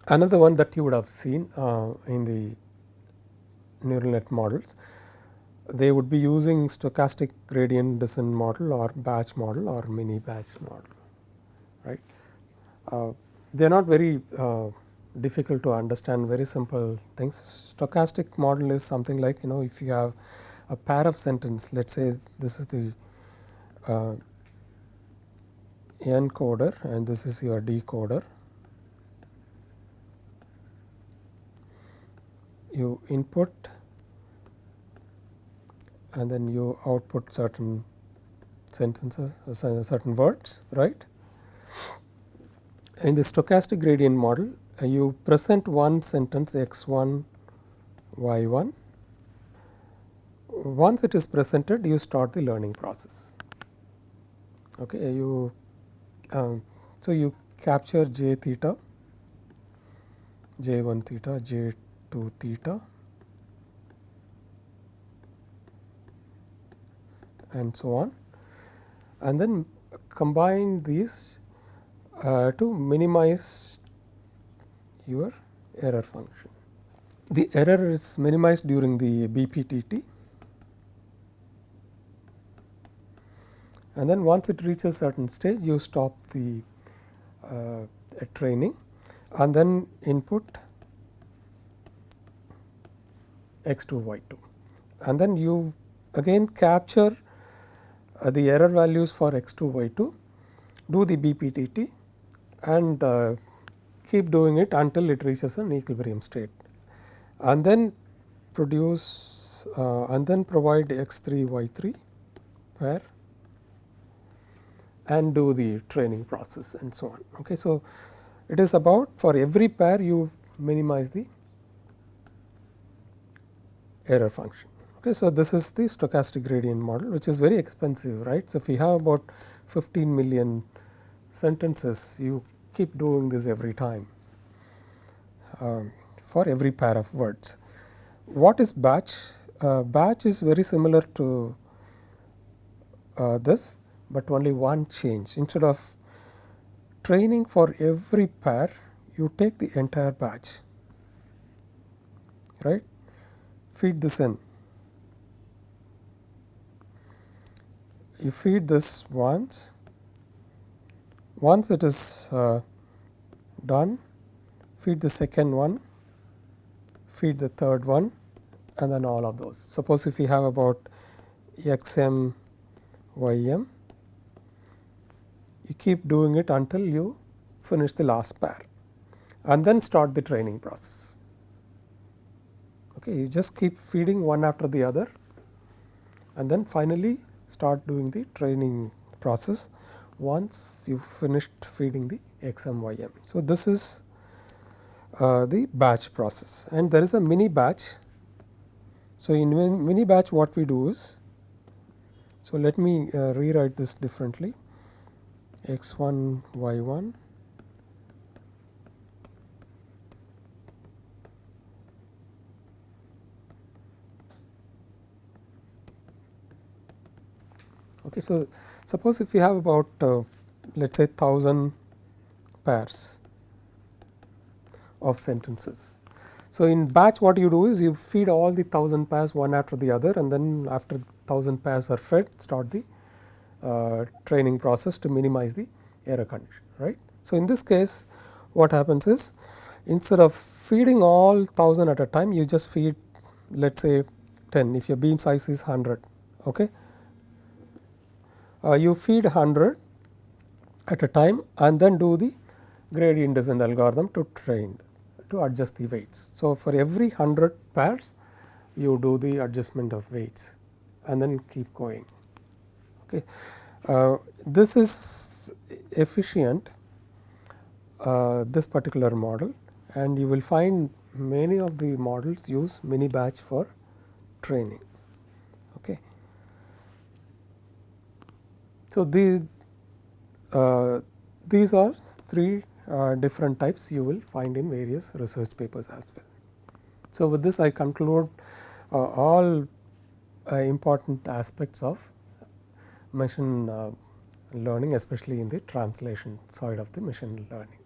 Another one that you would have seen in the neural net models, they would be using stochastic gradient descent model or batch model or mini batch model, right. They are not very difficult to understand, very simple things. Stochastic model is something like, if you have a pair of sentence, let us say this is the encoder and this is your decoder. You input and then you output certain sentences, certain words, right. In the stochastic gradient model, you present one sentence x1, y1. Once it is presented, you start the learning process. Okay, so you capture j theta, j1 theta, j2 theta, and so on, and then combine these to minimize your error function. The error is minimized during the BPTT, and then once it reaches certain stage, you stop the training and then input x2, y2, and then you again capture the error values for x2, y2, do the BPTT and keep doing it until it reaches an equilibrium state, and then produce and then provide x3, y3 pair and do the training process and so on. Okay, so it is about, for every pair you minimize the error function. Okay, so this is the stochastic gradient model, which is very expensive, right. So if you have about 15 million sentences, you keep doing this every time for every pair of words. What is batch? Batch is very similar to this, but only one change. Instead of training for every pair, you take the entire batch, right. Feed this in. You feed this once it is done, feed the second one, feed the third one, and then all of those. Suppose if you have about xm, ym, you keep doing it until you finish the last pair and then start the training process. Okay, you just keep feeding one after the other and then finally start doing the training process once you finished feeding the xm, ym. So this is the batch process, and there is a mini batch. So in mini batch, what we do is, so let me rewrite this differently. x1, y1, okay. So suppose if you have about let us say 1000 pairs of sentences. So in batch, what you do is you feed all the 1000 pairs one after the other, and then after 1000 pairs are fed, start the training process to minimize the error condition, right. So in this case, what happens is, instead of feeding all 1000 at a time, you just feed, let us say 10 if your beam size is 100. Okay. You feed 100 at a time and then do the gradient descent algorithm to train, to adjust the weights. So for every 100 pairs, you do the adjustment of weights and then keep going. Okay. This is efficient, this particular model, and you will find many of the models use mini batch for training. Okay. So these are three different types you will find in various research papers as well. So with this, I conclude all important aspects of machine learning, especially in the translation side of the machine learning.